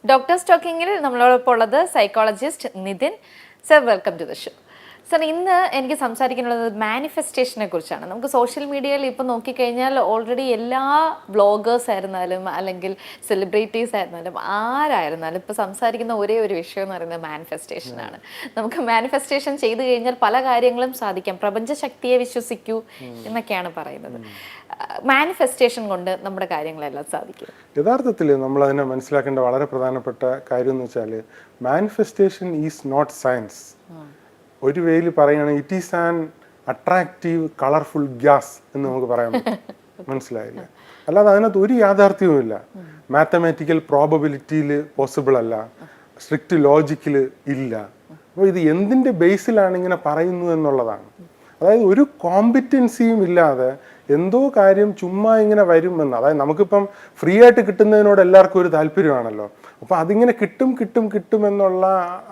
Doctors ടോക്കിങ്ങിൽ നമ്മളോടൊപ്പം ഉള്ളത് psychologist Nithin sir. Welcome to the show. Sir, ഇന്ന് എനിക്ക് സംസാരിക്കാനുള്ളത് മാനിഫെസ്റ്റേഷനെ കുറിച്ചാണ്. നമുക്ക് സോഷ്യൽ മീഡിയയിൽ ഇപ്പോൾ നോക്കിക്കഴിഞ്ഞാൽ ഓൾറെഡി എല്ലാ വ്ളോഗേഴ്സ് ആയിരുന്നാലും അല്ലെങ്കിൽ സെലിബ്രിറ്റീസ് ആയിരുന്നാലും ആരായിരുന്നാലും ഇപ്പോൾ സംസാരിക്കുന്ന ഒരേ ഒരു വിഷയം എന്ന് പറയുന്നത് മാനിഫെസ്റ്റേഷനാണ്. നമുക്ക് മാനിഫെസ്റ്റേഷൻ ചെയ്തു കഴിഞ്ഞാൽ പല കാര്യങ്ങളും സാധിക്കാം. പ്രപഞ്ചശക്തിയെ വിശ്വസിക്കൂ എന്നൊക്കെയാണ് പറയുന്നത്. മാനിഫെസ്റ്റേഷൻ കൊണ്ട് നമ്മുടെ കാര്യങ്ങളെല്ലാം സാധിക്കും. യഥാർത്ഥത്തിൽ നമ്മൾ അതിനെ മനസ്സിലാക്കേണ്ട വളരെ പ്രധാനപ്പെട്ട കാര്യം എന്ന് വെച്ചാൽ മാനിഫെസ്റ്റേഷൻ ഈസ് നോട്ട് സയൻസ്. ഒരു വേയിൽ പറയുകയാണെങ്കിൽ it is an attractive colourful gas എന്ന് നമുക്ക് പറയാൻ പറ്റും. മനസ്സിലായില്ല? അല്ലാതെ അതിനകത്ത് ഒരു യാഥാർത്ഥ്യവുമില്ല. മാത്തമാറ്റിക്കൽ പ്രോബബിലിറ്റിയിൽ പോസിബിൾ അല്ല, സ്ട്രിക്റ്റ് ലോജിക്കിൽ ഇല്ല. അപ്പോൾ ഇത് എന്തിൻ്റെ ബേസിലാണ് ഇങ്ങനെ പറയുന്നു എന്നുള്ളതാണ്. അതായത് ഒരു കോമ്പിറ്റൻസിയും ഇല്ലാതെ എന്തോ കാര്യം ചുമ്മാ ഇങ്ങനെ വരുമെന്ന്. അതായത് നമുക്കിപ്പം ഫ്രീ ആയിട്ട് കിട്ടുന്നതിനോട് എല്ലാവർക്കും ഒരു താല്പര്യമാണല്ലോ. അപ്പോൾ അതിങ്ങനെ കിട്ടും എന്നുള്ള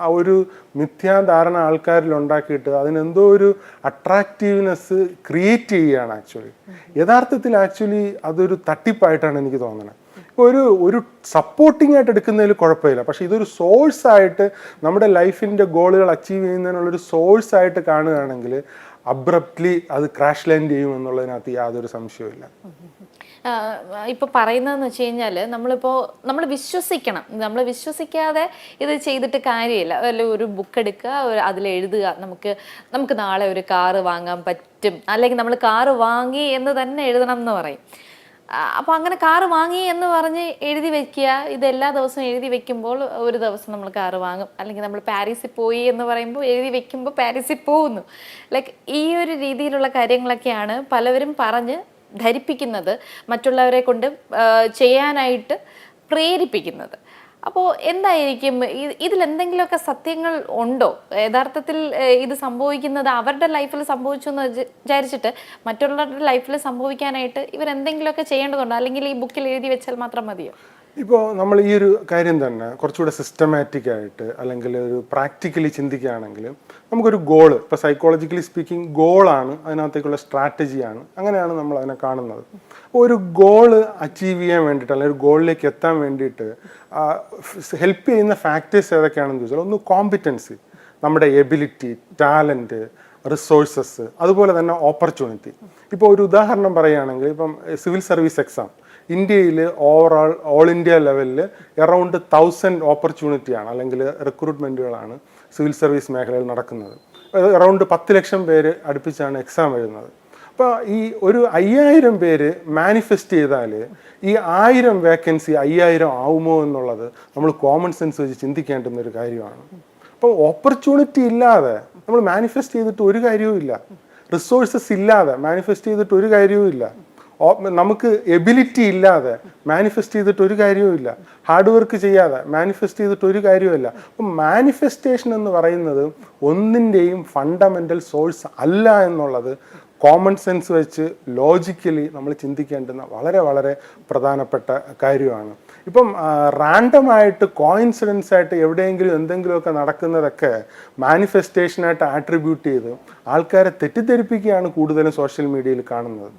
ആ ഒരു മിഥ്യാധാരണ ആൾക്കാരിൽ ഉണ്ടാക്കിയിട്ട് അതിനെന്തോ ഒരു അട്രാക്റ്റീവ്നെസ് ക്രിയേറ്റ് ചെയ്യുകയാണ് ആക്ച്വലി. യഥാർത്ഥത്തിൽ ആക്ച്വലി അതൊരു തട്ടിപ്പായിട്ടാണ് എനിക്ക് തോന്നുന്നത്. ഇപ്പോൾ ഒരു സപ്പോർട്ടിംഗ് ആയിട്ട് എടുക്കുന്നതിൽ കുഴപ്പമില്ല, പക്ഷെ ഇതൊരു സോഴ്സ് ആയിട്ട് നമ്മുടെ ലൈഫിൻ്റെ ഗോളുകൾ അച്ചീവ് ചെയ്യുന്നതിനുള്ളൊരു സോഴ്സ് ആയിട്ട് കാണുകയാണെങ്കിൽ അബ്രപ്റ്റ്ലി അത് ക്രാഷ് ലാൻഡ് ചെയ്യും എന്നുള്ളതിനകത്ത് യാതൊരു സംശയവുമില്ല. ഇപ്പോൾ പറയുന്നതെന്ന് വെച്ച് കഴിഞ്ഞാൽ നമ്മൾ വിശ്വസിക്കണം. നമ്മൾ വിശ്വസിക്കാതെ ഇത് ചെയ്തിട്ട് കാര്യമില്ല. അല്ല, ഒരു ബുക്ക് എടുക്കുക, അതിലെഴുതുക നമുക്ക് നാളെ ഒരു കാറ് വാങ്ങാൻ പറ്റും, അല്ലെങ്കിൽ നമ്മൾ കാറ് വാങ്ങി എന്ന് തന്നെ എഴുതണം എന്ന് പറയും. അപ്പോൾ അങ്ങനെ കാറ് വാങ്ങി എന്ന് പറഞ്ഞ് എഴുതി വെക്കുക. ഇത് എല്ലാ ദിവസവും എഴുതി വെക്കുമ്പോൾ ഒരു ദിവസം നമ്മൾ കാറ് വാങ്ങും. അല്ലെങ്കിൽ നമ്മൾ പാരീസിൽ പോയി എന്ന് പറയുമ്പോൾ എഴുതി വെക്കുമ്പോൾ പാരീസിൽ പോകുന്നു. ലൈക്ക് ഈ ഒരു രീതിയിലുള്ള കാര്യങ്ങളൊക്കെയാണ് പലവരും പറഞ്ഞ് ധരിപ്പിക്കുന്നത്, മറ്റുള്ളവരെ കൊണ്ട് ചെയ്യാനായിട്ട് പ്രേരിപ്പിക്കുന്നത്. അപ്പോൾ എന്തായിരിക്കും ഇതിലെന്തെങ്കിലുമൊക്കെ സത്യങ്ങൾ ഉണ്ടോ? യഥാർത്ഥത്തിൽ ഇത് സംഭവിക്കുന്നത് അവരുടെ ലൈഫിൽ സംഭവിച്ചു എന്ന് വിചാരിച്ചിട്ട് മറ്റുള്ളവരുടെ ലൈഫിൽ സംഭവിക്കാനായിട്ട് ഇവരെന്തെങ്കിലുമൊക്കെ ചെയ്യേണ്ടതുണ്ടോ? അല്ലെങ്കിൽ ഈ ബുക്കിൽ എഴുതി വെച്ചാൽ മാത്രം മതിയോ? ഇപ്പോൾ നമ്മൾ ഈ ഒരു കാര്യം തന്നെ കുറച്ചുകൂടെ സിസ്റ്റമാറ്റിക് ആയിട്ട് അല്ലെങ്കിൽ ഒരു പ്രാക്ടിക്കലി ചിന്തിക്കുകയാണെങ്കിൽ നമുക്കൊരു ഗോള്, ഇപ്പോൾ സൈക്കോളജിക്കലി സ്പീക്കിംഗ് ഗോളാണ്, അതിനകത്തേക്കുള്ള സ്ട്രാറ്റജിയാണ്, അങ്ങനെയാണ് നമ്മൾ അതിനെ കാണുന്നത്. അപ്പോൾ ഒരു ഗോള് അച്ചീവ് ചെയ്യാൻ വേണ്ടിയിട്ട് അല്ലെങ്കിൽ ഒരു ഗോളിലേക്ക് എത്താൻ വേണ്ടിയിട്ട് ഹെൽപ്പ് ചെയ്യുന്ന ഫാക്ടേഴ്സ് ഏതൊക്കെയാണെന്ന് ചോദിച്ചാൽ, ഒന്ന് കോമ്പിറ്റൻസി, നമ്മുടെ എബിലിറ്റി, ടാലൻറ്റ്, റിസോഴ്സസ്, അതുപോലെ തന്നെ ഓപ്പർച്യൂണിറ്റി. ഇപ്പോൾ ഒരു ഉദാഹരണം പറയുകയാണെങ്കിൽ, ഇപ്പം സിവിൽ സർവീസ് എക്സാം ഇന്ത്യയിൽ ഓൾ ഇന്ത്യ ലെവലിൽ അറൗണ്ട് 1000 ഓപ്പർച്യൂണിറ്റിയാണ് അല്ലെങ്കിൽ റിക്രൂട്ട്മെൻറ്റുകളാണ് സിവിൽ സർവീസ് മേഖലയിൽ നടക്കുന്നത്. അറൗണ്ട് 10 ലക്ഷം പേര് അടുപ്പിച്ചാണ് എക്സാം എഴുതുന്നത്. അപ്പോൾ ഈ ഒരു 5000 പേര് മാനിഫെസ്റ്റ് ചെയ്താൽ ഈ 1000 വേക്കൻസി 5000 ആവുമോ എന്നുള്ളത് നമ്മൾ കോമൺ സെൻസ് വെച്ച് ചിന്തിക്കേണ്ടുന്ന ഒരു കാര്യമാണ്. അപ്പോൾ ഓപ്പർച്യൂണിറ്റി ഇല്ലാതെ നമ്മൾ മാനിഫെസ്റ്റ് ചെയ്തിട്ട് ഒരു കാര്യവും ഇല്ല. റിസോഴ്സസ് ഇല്ലാതെ മാനിഫെസ്റ്റ് ചെയ്തിട്ട് ഒരു കാര്യവും ഇല്ല. നമുക്ക് എബിലിറ്റി ഇല്ലാതെ മാനിഫെസ്റ്റ് ചെയ്തിട്ട് ഒരു കാര്യവുമില്ല. ഹാർഡ് വർക്ക് ചെയ്യാതെ മാനിഫെസ്റ്റ് ചെയ്തിട്ട് ഒരു കാര്യവുമില്ല. അപ്പം മാനിഫെസ്റ്റേഷൻ എന്ന് പറയുന്നത് ഒന്നിൻ്റെയും ഫണ്ടമെൻ്റൽ സോഴ്സ് അല്ല എന്നുള്ളത് കോമൺ സെൻസ് വെച്ച് ലോജിക്കലി നമ്മൾ ചിന്തിക്കേണ്ടുന്ന വളരെ വളരെ പ്രധാനപ്പെട്ട കാര്യമാണ്. ഇപ്പം റാൻഡമായിട്ട് കോയിൻസിഡൻസ് ആയിട്ട് എവിടെയെങ്കിലും എന്തെങ്കിലുമൊക്കെ നടക്കുന്നതൊക്കെ മാനിഫെസ്റ്റേഷനായിട്ട് ആട്രിബ്യൂട്ട് ചെയ്ത് ആൾക്കാരെ തെറ്റിദ്ധരിപ്പിക്കുകയാണ് കൂടുതലും സോഷ്യൽ മീഡിയയിൽ കാണുന്നത്.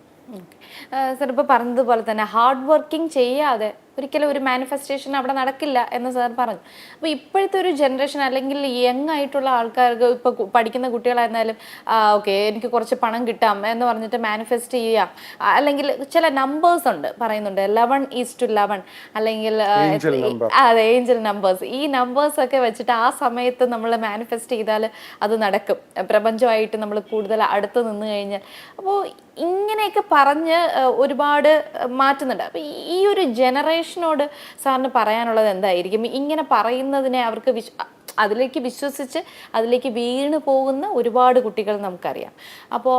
സാർ ഇപ്പോൾ പറഞ്ഞതുപോലെ തന്നെ ഹാർഡ് വർക്കിംഗ് ചെയ്യാതെ ഒരിക്കലും ഒരു മാനിഫെസ്റ്റേഷൻ അവിടെ നടക്കില്ല എന്ന് സാർ പറഞ്ഞു. അപ്പോൾ ഇപ്പോഴത്തെ ഒരു ജനറേഷൻ അല്ലെങ്കിൽ യങ് ആയിട്ടുള്ള ആൾക്കാർക്ക്, ഇപ്പോൾ പഠിക്കുന്ന കുട്ടികളായിരുന്നാലും ഓക്കെ എനിക്ക് കുറച്ച് പണം കിട്ടാം എന്ന് പറഞ്ഞിട്ട് മാനിഫെസ്റ്റ് ചെയ്യാം. അല്ലെങ്കിൽ ചില നമ്പേഴ്സ് ഉണ്ട്, പറയുന്നുണ്ട് 11:11 അല്ലെങ്കിൽ അതെ ഏഞ്ചൽ നമ്പേഴ്സ്. ഈ നമ്പേഴ്സൊക്കെ വെച്ചിട്ട് ആ സമയത്ത് നമ്മൾ മാനിഫെസ്റ്റ് ചെയ്താൽ അത് നടക്കും, പ്രപഞ്ചമായിട്ട് നമ്മൾ കൂടുതൽ അടുത്ത് നിന്ന് കഴിഞ്ഞാൽ. അപ്പോൾ ഇങ്ങനെയൊക്കെ പറഞ്ഞ് ഒരുപാട് മാറ്റുന്നുണ്ട്. അപ്പോൾ ഈ ഒരു ജനറേഷനോട് സാറിന് പറയാനുള്ളത് എന്തായിരിക്കും? ഇങ്ങനെ പറയുന്നതിനെ അവർക്ക് അതിലേക്ക് വിശ്വസിച്ച് അതിലേക്ക് വീണ് പോകുന്ന ഒരുപാട് കുട്ടികൾ നമുക്കറിയാം. അപ്പോൾ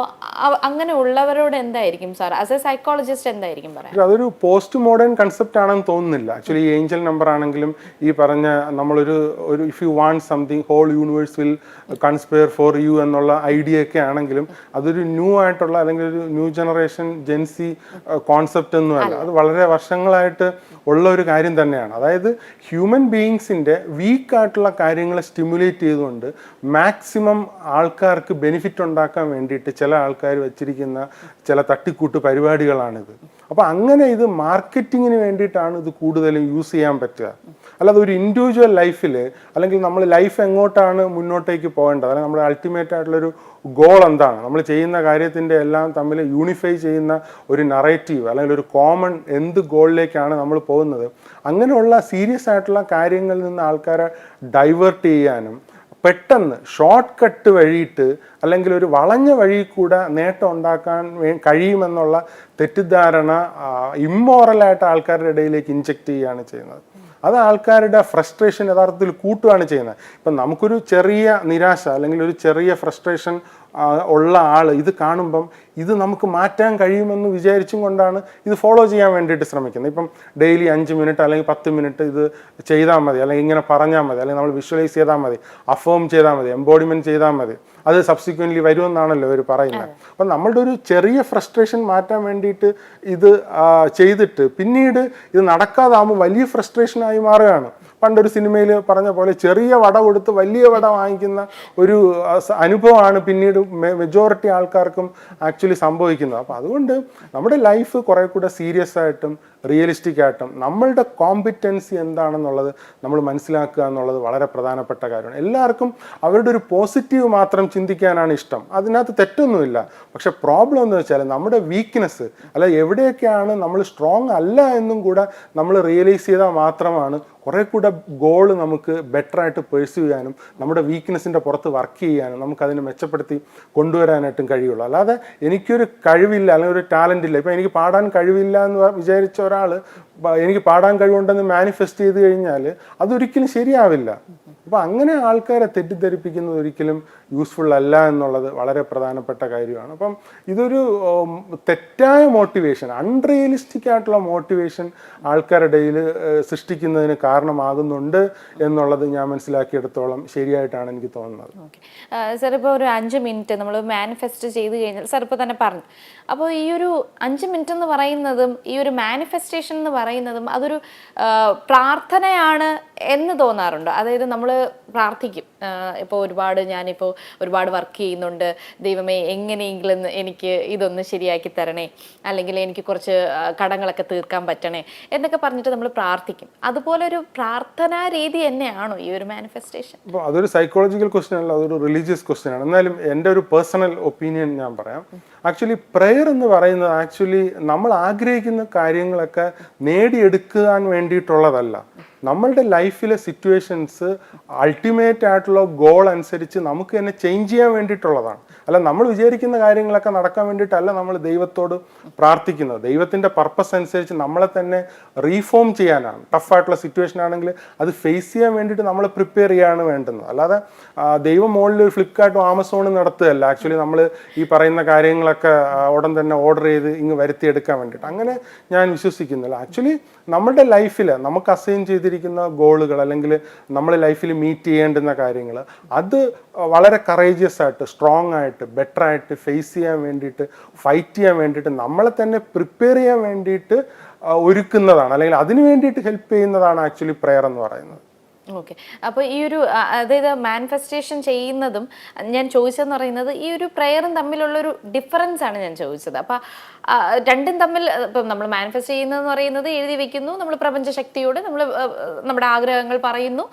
അങ്ങനെ ഉള്ളവരോട് എന്തായിരിക്കും സാർ ആസ് എ സൈക്കോളജിസ്റ്റ് എന്തായിരിക്കും പറയാം? അതൊരു പോസ്റ്റ് മോഡേൺ കൺസെപ്റ്റ് ആണെന്ന് തോന്നുന്നില്ല. ആക്ച്വലി ഏഞ്ചൽ നമ്പർ ആണെങ്കിലും ഈ പറഞ്ഞ നമ്മളൊരു if you want something whole universe will conspire for you എന്നുള്ള ഐഡിയ ഒക്കെ ആണെങ്കിലും അതൊരു ന്യൂ ആയിട്ടുള്ള അല്ലെങ്കിൽ ഒരു ന്യൂ ജനറേഷൻ ജെൻസി കോൺസെപ്റ്റ് ഒന്നുമല്ല. അത് വളരെ വർഷങ്ങളായിട്ട് ഉള്ള ഒരു കാര്യം തന്നെയാണ്. അതായത് ഹ്യൂമൻ ബീയിങ്സിൻ്റെ വീക്കായിട്ടുള്ള കാര്യങ്ങൾ സ്റ്റിമുലേറ്റ് ചെയ്തുകൊണ്ട് മാക്സിമം ആൾക്കാർക്ക് ബെനിഫിറ്റ് ഉണ്ടാക്കാൻ വേണ്ടിയിട്ട് ചില ആൾക്കാർ വെച്ചിരിക്കുന്ന ചില തട്ടിക്കൂട്ട് പരിപാടികളാണിത്. അപ്പോൾ അങ്ങനെ ഇത് മാർക്കറ്റിങ്ങിന് വേണ്ടിയിട്ടാണ് ഇത് കൂടുതലും യൂസ് ചെയ്യാൻ പറ്റുക. അല്ലാതെ ഒരു ഇൻഡിവിജ്വൽ ലൈഫിൽ അല്ലെങ്കിൽ നമ്മൾ ലൈഫ് എങ്ങോട്ടാണ് മുന്നോട്ടേക്ക് പോകേണ്ടത്, അല്ലെങ്കിൽ നമ്മുടെ അൾട്ടിമേറ്റ് ആയിട്ടുള്ളൊരു ഗോൾ എന്താണ്, നമ്മൾ ചെയ്യുന്ന കാര്യത്തിൻ്റെ എല്ലാം തമ്മിൽ യൂണിഫൈ ചെയ്യുന്ന ഒരു നറേറ്റീവ് അല്ലെങ്കിൽ ഒരു കോമൺ എന്ത് ഗോളിലേക്കാണ് നമ്മൾ പോകുന്നത്, അങ്ങനെയുള്ള സീരിയസ് ആയിട്ടുള്ള കാര്യങ്ങളിൽ നിന്ന് ആൾക്കാരെ ഡൈവേർട്ട് ചെയ്യാനും പെട്ടെന്ന് ഷോർട്ട് കട്ട് വഴിയിട്ട് അല്ലെങ്കിൽ ഒരു വളഞ്ഞ വഴി കൂടെ നേട്ടം ഉണ്ടാക്കാൻ കഴിയുമെന്നുള്ള തെറ്റിദ്ധാരണ ഇമ്മോറലായിട്ട് ആൾക്കാരുടെ ഇടയിലേക്ക് ഇൻജെക്റ്റ് ചെയ്യുകയാണ് ചെയ്യുന്നത്. അത് ആൾക്കാരുടെ ഫ്രസ്ട്രേഷൻ യഥാർത്ഥത്തിൽ കൂട്ടുകയാണ് ചെയ്യുന്നത്. ഇപ്പം നമുക്കൊരു ചെറിയ നിരാശ അല്ലെങ്കിൽ ഒരു ചെറിയ ഫ്രസ്ട്രേഷൻ ഉള്ള ആൾ ഇത് കാണുമ്പം ഇത് നമുക്ക് മാറ്റാൻ കഴിയുമെന്ന് വിചാരിച്ചും കൊണ്ടാണ് ഇത് ഫോളോ ചെയ്യാൻ വേണ്ടിയിട്ട് ശ്രമിക്കുന്നത്. ഇപ്പം ഡെയിലി 5 മിനിറ്റ് അല്ലെങ്കിൽ 10 മിനിറ്റ് ഇത് ചെയ്താൽ മതി, അല്ലെങ്കിൽ ഇങ്ങനെ പറഞ്ഞാൽ മതി, അല്ലെങ്കിൽ നമ്മൾ വിഷ്വലൈസ് ചെയ്താൽ മതി, അഫേം ചെയ്താൽ മതി, എംബോഡിമെൻറ്റ് ചെയ്താൽ മതി, അത് സബ്സിക്വൻ്റ്ലി വരുമെന്നാണല്ലോ അവർ പറയുന്നത്. അപ്പം നമ്മളുടെ ഒരു ചെറിയ ഫ്രസ്ട്രേഷൻ മാറ്റാൻ വേണ്ടിയിട്ട് ഇത് ചെയ്തിട്ട് പിന്നീട് ഇത് നടക്കാതാകുമ്പോൾ വലിയ ഫ്രസ്ട്രേഷനായി മാറുകയാണ്. പണ്ടൊരു സിനിമയിൽ പറഞ്ഞ പോലെ ചെറിയ വട കൊടുത്ത് വലിയ വട വാങ്ങിക്കുന്ന ഒരു അനുഭവമാണ് പിന്നീട് മെജോറിറ്റി ആൾക്കാർക്കും ആക്ച്വലി സംഭവിക്കുന്നത്. അപ്പോൾ അതുകൊണ്ട് നമ്മുടെ ലൈഫ് കുറേ കൂടെ സീരിയസ് ആയിട്ടും റിയലിസ്റ്റിക് ആയിട്ടും നമ്മളുടെ കോമ്പിറ്റൻസി എന്താണെന്നുള്ളത് നമ്മൾ മനസ്സിലാക്കുക എന്നുള്ളത് വളരെ പ്രധാനപ്പെട്ട കാര്യമാണ്. എല്ലാവർക്കും അവരുടെ ഒരു പോസിറ്റീവ് മാത്രം ചിന്തിക്കാനാണ് ഇഷ്ടം, അതിനകത്ത് തെറ്റൊന്നുമില്ല. പക്ഷെ പ്രോബ്ലം എന്ന് വെച്ചാൽ നമ്മുടെ വീക്ക്നെസ് അല്ല എവിടെയൊക്കെയാണ് നമ്മൾ സ്ട്രോങ് അല്ല എന്നും കൂടെ നമ്മൾ റിയലൈസ് ചെയ്താൽ മാത്രമാണ് കുറേ കൂടെ ഗോൾ നമുക്ക് ബെറ്ററായിട്ട് പെർസ്യൂ ചെയ്യാനും നമ്മുടെ വീക്ക്നെസ്സിൻ്റെ പുറത്ത് വർക്ക് ചെയ്യാനും നമുക്കതിനെ മെച്ചപ്പെടുത്തി കൊണ്ടുവരാനായിട്ടും കഴിയുള്ളൂ. അല്ലാതെ എനിക്കൊരു കഴിവില്ല അല്ലെങ്കിൽ ഒരു ടാലൻ്റ് ഇല്ല, ഇപ്പം എനിക്ക് പാടാൻ കഴിവില്ല എന്ന് വിചാരിച്ച ഒരാൾ എനിക്ക് പാടാൻ കഴിവുണ്ടെന്ന് മാനിഫെസ്റ്റ് ചെയ്ത് കഴിഞ്ഞാൽ അതൊരിക്കലും ശരിയാവില്ല. അപ്പോൾ അങ്ങനെ ആൾക്കാരെ തെറ്റിദ്ധരിപ്പിക്കുന്നത് ഒരിക്കലും യൂസ്ഫുൾ അല്ല എന്നുള്ളത് വളരെ പ്രധാനപ്പെട്ട കാര്യമാണ്. അപ്പം ഇതൊരു തെറ്റായ മോട്ടിവേഷൻ, അൺറിയലിസ്റ്റിക് ആയിട്ടുള്ള മോട്ടിവേഷൻ ആൾക്കാരുടെ ഇടയിൽ സൃഷ്ടിക്കുന്നതിന് കാരണമാകുന്നുണ്ട് എന്നുള്ളത് ഞാൻ മനസ്സിലാക്കിയെടുത്തോളം ശരിയായിട്ടാണ് എനിക്ക് തോന്നുന്നത്. സാർ ഇപ്പോൾ ഒരു 5 മിനിറ്റ് നമ്മൾ മാനിഫെസ്റ്റ് ചെയ്ത് കഴിഞ്ഞാൽ സാർ ഇപ്പോൾ തന്നെ പറഞ്ഞു, അപ്പോൾ ഈ ഒരു 5 മിനിറ്റ് എന്ന് പറയുന്നതും ഈ ഒരു മാനിഫെസ്റ്റേഷൻ എന്ന് പറയുന്നതും അതൊരു പ്രാർത്ഥനയാണ് എന്ന് തോന്നാറുണ്ട്. അതായത് നമ്മൾ പ്രാർത്ഥിക്കും, ഇപ്പോൾ ഞാനിപ്പോൾ ഒരുപാട് വർക്ക് ചെയ്യുന്നുണ്ട്, ദൈവമേ എങ്ങനെയെങ്കിലും എനിക്ക് ഇതൊന്ന് ശരിയാക്കി തരണേ, അല്ലെങ്കിൽ എനിക്ക് കുറച്ച് കടങ്ങളൊക്കെ തീർക്കാൻ പറ്റണേ എന്നൊക്കെ പറഞ്ഞിട്ട് നമ്മൾ പ്രാർത്ഥിക്കും. അതുപോലെ ഒരു പ്രാർത്ഥനാ രീതി തന്നെയാണോ ഈ ഒരു മാനിഫെസ്റ്റേഷൻ? അപ്പോൾ അതൊരു സൈക്കോളജിക്കൽ ക്വസ്റ്റ്യൻ അല്ല, അതൊരു റിലീജിയസ് ക്വസ്റ്റ്യൻ ആണ്. എന്നാലും എൻ്റെ ഒരു പേഴ്സണൽ ഒപ്പീനിയൻ ഞാൻ പറയാം. ആക്ച്വലി പ്രെയർ എന്ന് പറയുന്നത് ആക്ച്വലി നമ്മൾ ആഗ്രഹിക്കുന്ന കാര്യങ്ങളൊക്കെ നേടിയെടുക്കാൻ വേണ്ടിയിട്ടുള്ളതല്ല. നമ്മളുടെ ലൈഫിലെ സിറ്റുവേഷൻസ് അൾട്ടിമേറ്റ് ആയിട്ടുള്ള ഗോൾ അനുസരിച്ച് നമുക്ക് തന്നെ ചേഞ്ച് ചെയ്യാൻ വേണ്ടിയിട്ടുള്ളതാണ്. അല്ല നമ്മൾ വിചാരിക്കുന്ന കാര്യങ്ങളൊക്കെ നടക്കാൻ വേണ്ടിയിട്ടല്ല നമ്മൾ ദൈവത്തോട് പ്രാർത്ഥിക്കുന്നത്. ദൈവത്തിൻ്റെ പർപ്പസ് അനുസരിച്ച് നമ്മളെ തന്നെ റീഫോം ചെയ്യാനാണ്. ടഫായിട്ടുള്ള സിറ്റുവേഷൻ ആണെങ്കിൽ അത് ഫേസ് ചെയ്യാൻ വേണ്ടിയിട്ട് നമ്മൾ പ്രിപ്പയർ ചെയ്യാണ് വേണ്ടുന്നത്. അല്ലാതെ ദൈവം മുകളിൽ ഒരു ഫ്ലിപ്കാർട്ടും ആമസോണും നടത്തുകയല്ല ആക്ച്വലി നമ്മൾ ഈ പറയുന്ന കാര്യങ്ങളൊക്കെ ഉടൻ തന്നെ ഓർഡർ ചെയ്ത് ഇങ്ങ് വരുത്തിയെടുക്കാൻ വേണ്ടിയിട്ട്. അങ്ങനെ ഞാൻ വിശ്വസിക്കുന്നില്ല. ആക്ച്വലി നമ്മുടെ ലൈഫിൽ നമുക്ക് അസൈൻ ചെയ്തിരിക്കുന്ന ഗോളുകൾ അല്ലെങ്കിൽ നമ്മൾ ലൈഫിൽ മീറ്റ് ചെയ്യേണ്ടുന്ന കാര്യങ്ങൾ അത് വളരെ കറേജിയസ് ആയിട്ട് സ്ട്രോങ് ആയിട്ട് ബെറ്ററായിട്ട് ഫേസ് ചെയ്യാൻ വേണ്ടിയിട്ട് ഫൈറ്റ് ചെയ്യാൻ വേണ്ടിയിട്ട് നമ്മളെ തന്നെ പ്രിപ്പയർ ചെയ്യാൻ വേണ്ടിയിട്ട് ഒരുക്കുന്നതാണ്, അല്ലെങ്കിൽ അതിന് വേണ്ടിയിട്ട് ഹെൽപ്പ് ചെയ്യുന്നതാണ് ആക്ച്വലി പ്രെയർ എന്ന് പറയുന്നത്. ഓക്കെ, അപ്പോൾ ഈ ഒരു അതായത് മാനിഫെസ്റ്റേഷൻ ചെയ്യുന്നതും ഞാൻ ചോദിച്ചതെന്ന് പറയുന്നത് ഈ ഒരു പ്രെയറും തമ്മിലുള്ളൊരു ഡിഫറൻസ് ആണ് ഞാൻ ചോദിച്ചത്. അപ്പോൾ രണ്ടും തമ്മിൽ ഇപ്പം നമ്മൾ മാനിഫെസ്റ്റ് ചെയ്യുന്നതെന്ന് പറയുന്നത് എഴുതി വെക്കുന്നു, നമ്മൾ പ്രപഞ്ചശക്തിയോട് നമ്മൾ നമ്മുടെ ആഗ്രഹങ്ങൾ പറയുന്നു,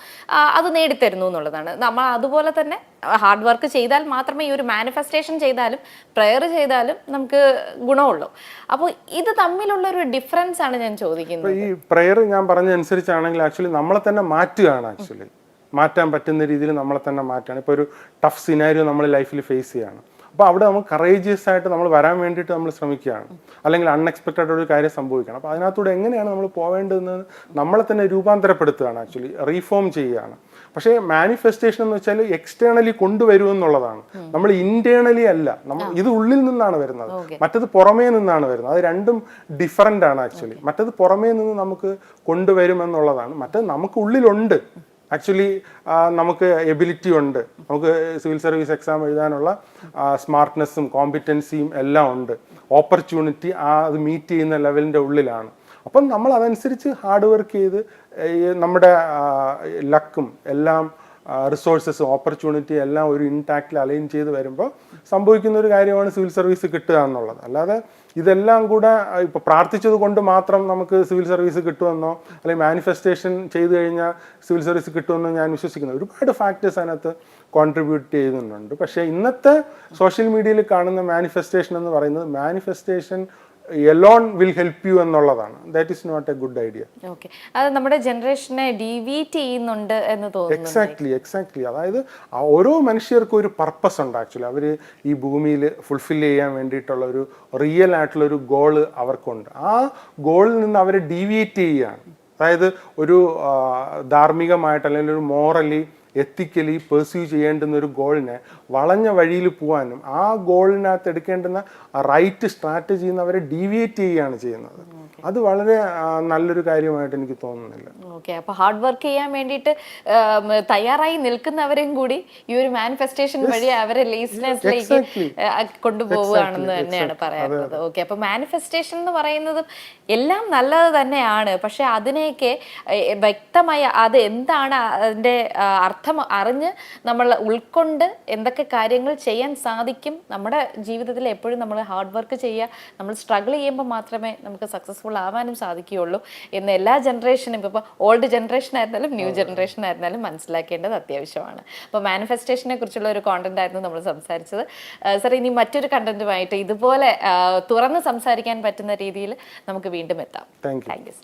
അത് നേടിത്തരുന്നു എന്നുള്ളതാണ്. നമ്മൾ അതുപോലെ തന്നെ ഹാർഡ് വർക്ക് ചെയ്താൽ മാത്രമേ ഈ ഒരു മാനിഫെസ്റ്റേഷൻ ചെയ്താലും പ്രെയർ ചെയ്താലും നമുക്ക് ഗുണമുള്ളൂ. അപ്പോൾ ഇത് തമ്മിലുള്ള ഒരു ഡിഫറൻസ് ആണ് ഞാൻ ചോദിക്കുന്നത്. ഈ പ്രെയർ ഞാൻ പറഞ്ഞതനുസരിച്ചാണെങ്കിൽ ആക്ച്വലി നമ്മളെ തന്നെ മാറ്റുകയാണ്. ആക്ച്വലി മാറ്റാൻ പറ്റുന്ന രീതിയിൽ നമ്മളെ തന്നെ മാറ്റുകയാണ്. ഇപ്പോൾ ഒരു ടഫ് സിനാരിയോ നമ്മൾ ലൈഫിൽ ഫേസ് ചെയ്യുകയാണ്, അപ്പോൾ അവിടെ നമ്മൾ കറേജിയസ് ആയിട്ട് നമ്മൾ വരാൻ വേണ്ടിയിട്ട് നമ്മൾ ശ്രമിക്കുകയാണ്, അല്ലെങ്കിൽ അൺഎക്സ്പെക്റ്റഡ് ഒരു കാര്യം സംഭവിക്കണം. അപ്പോൾ അതിനകത്തൂടെ എങ്ങനെയാണ് നമ്മൾ പോവേണ്ടതെന്ന് നമ്മളെ തന്നെ രൂപാന്തരപ്പെടുത്തുകയാണ്, ആക്ച്വലി റീഫോം ചെയ്യുകയാണ്. പക്ഷേ മാനിഫെസ്റ്റേഷൻ എന്ന് വെച്ചാൽ എക്സ്റ്റേണലി കൊണ്ടുവരുമെന്നുള്ളതാണ്, നമ്മൾ ഇന്റേണലി അല്ല. നമ്മൾ ഇത് ഉള്ളിൽ നിന്നാണ് വരുന്നത്, മറ്റത് പുറമേ നിന്നാണ് വരുന്നത്. അത് രണ്ടും ഡിഫറൻ്റ് ആണ് ആക്ച്വലി. മറ്റത് പുറമേ നിന്ന് നമുക്ക് കൊണ്ടുവരുമെന്നുള്ളതാണ്, മറ്റത് നമുക്ക് ഉള്ളിലുണ്ട്. ആക്ച്വലി നമുക്ക് എബിലിറ്റി ഉണ്ട്, നമുക്ക് സിവിൽ സർവീസ് എക്സാം എഴുതാനുള്ള സ്മാർട്ട്നെസ്സും കോമ്പിറ്റൻസിയും എല്ലാം ഉണ്ട്. ഓപ്പർച്യൂണിറ്റി അത് മീറ്റ് ചെയ്യുന്ന ലെവലിൻ്റെ ഉള്ളിലാണ്. അപ്പം നമ്മൾ അതനുസരിച്ച് ഹാർഡ് വർക്ക് ചെയ്ത് നമ്മുടെ ലക്കും എല്ലാം റിസോഴ്സസ് ഓപ്പർച്യൂണിറ്റി എല്ലാം ഒരു ഇൻടാക്റ്റിൽ അലൈൻ ചെയ്ത് വരുമ്പോൾ സംഭവിക്കുന്ന ഒരു കാര്യമാണ് സിവിൽ സർവീസ് കിട്ടുക എന്നുള്ളത്. അല്ലാതെ ഇതെല്ലാം കൂടെ ഇപ്പോൾ പ്രാർത്ഥിച്ചത് കൊണ്ട് മാത്രം നമുക്ക് സിവിൽ സർവീസ് കിട്ടുമെന്നോ അല്ലെങ്കിൽ മാനിഫെസ്റ്റേഷൻ ചെയ്തു കഴിഞ്ഞാൽ സിവിൽ സർവീസ് കിട്ടുമെന്നോ ഞാൻ വിശ്വസിക്കുന്നു. ഒരുപാട് ഫാക്ടേഴ്സ് അതിനകത്ത് കോൺട്രിബ്യൂട്ട് ചെയ്യുന്നുണ്ട്. പക്ഷേ ഇന്നത്തെ സോഷ്യൽ മീഡിയയിൽ കാണുന്ന മാനിഫെസ്റ്റേഷൻ എന്ന് പറയുന്നത് manifestation alone will help you എന്നുള്ളതാണ്. That is not a good idea. Okay, അത് നമ്മുടെ ജനറേഷനെ ഡീവിയേറ്റ് ചെയ്യുന്നുണ്ട് എന്ന് തോന്നുന്നു. എക്സാക്ട്ലി. അതായത് ഓരോ മനുഷ്യർക്കും ഒരു പർപ്പസ് ഉണ്ട്. ആക്ച്വലി അവർ ഈ ഭൂമിയിൽ ഫുൾഫിൽ ചെയ്യാൻ വേണ്ടിയിട്ടുള്ള ഒരു റിയൽ ആയിട്ടുള്ള ഒരു ഗോള് അവർക്കുണ്ട്. ആ ഗോളിൽ നിന്ന് അവരെ ഡീവിയേറ്റ് ചെയ്യുകയാണ്. അതായത് ഒരു ധാർമ്മികമായിട്ട് അല്ലെങ്കിൽ ഒരു മോറലി എത്തിക്കലി പെർസ്യൂ ചെയ്യേണ്ടുന്ന ഒരു ഗോളിനെ വളഞ്ഞ വഴിയിൽ പോകാനും ആ ഗോളിനകത്ത് എടുക്കേണ്ടുന്ന റൈറ്റ് സ്ട്രാറ്റജിയിൽ നിന്ന് അവരെ ഡീവിയേറ്റ് ചെയ്യുകയാണ് ചെയ്യുന്നത്. അത് വളരെ നല്ലൊരു കാര്യമായിട്ട് എനിക്ക് തോന്നുന്നില്ല. ഓക്കെ, അപ്പൊ ഹാർഡ് വർക്ക് ചെയ്യാൻ വേണ്ടിയിട്ട് തയ്യാറായി നിൽക്കുന്നവരും കൂടി ഈ ഒരു മാനിഫെസ്റ്റേഷൻ വഴി അവരെ ലേസിനെസ്സിലേക്ക് കൊണ്ടുപോവുകയാണെന്ന് തന്നെയാണ് പറയുന്നത്. ഓക്കെ, അപ്പൊ മാനിഫെസ്റ്റേഷൻ എന്ന് പറയുന്നത് എല്ലാം നല്ലത് തന്നെയാണ്. പക്ഷെ അതിനെയൊക്കെ വ്യക്തമായ അത് എന്താണ് അതിൻ്റെ അർത്ഥം അറിഞ്ഞ് നമ്മൾ ഉൾക്കൊണ്ട് എന്തൊക്കെ കാര്യങ്ങൾ ചെയ്യാൻ സാധിക്കും. നമ്മുടെ ജീവിതത്തിൽ എപ്പോഴും നമ്മൾ ഹാർഡ് വർക്ക് ചെയ്യുക, നമ്മൾ സ്ട്രഗിൾ ചെയ്യുമ്പോൾ മാത്രമേ നമുക്ക് സക്സസ്ഫുൾ ആവാനും സാധിക്കുകയുള്ളൂ എന്ന് എല്ലാ ജനറേഷനും, ഇപ്പോൾ ഓൾഡ് ജനറേഷൻ ആയിരുന്നാലും ന്യൂ ജനറേഷൻ ആയിരുന്നാലും മനസ്സിലാക്കേണ്ടത് അത്യാവശ്യമാണ്. അപ്പോൾ മാനിഫെസ്റ്റേഷനെ കുറിച്ചുള്ള ഒരു കോണ്ടന്റ് ആയിരുന്നു നമ്മൾ സംസാരിച്ചത്. സർ, ഇനി മറ്റൊരു കണ്ടന്റുമായിട്ട് ഇതുപോലെ തുറന്ന് സംസാരിക്കാൻ പറ്റുന്ന രീതിയിൽ നമുക്ക് വീണ്ടും എത്താം. Thank you.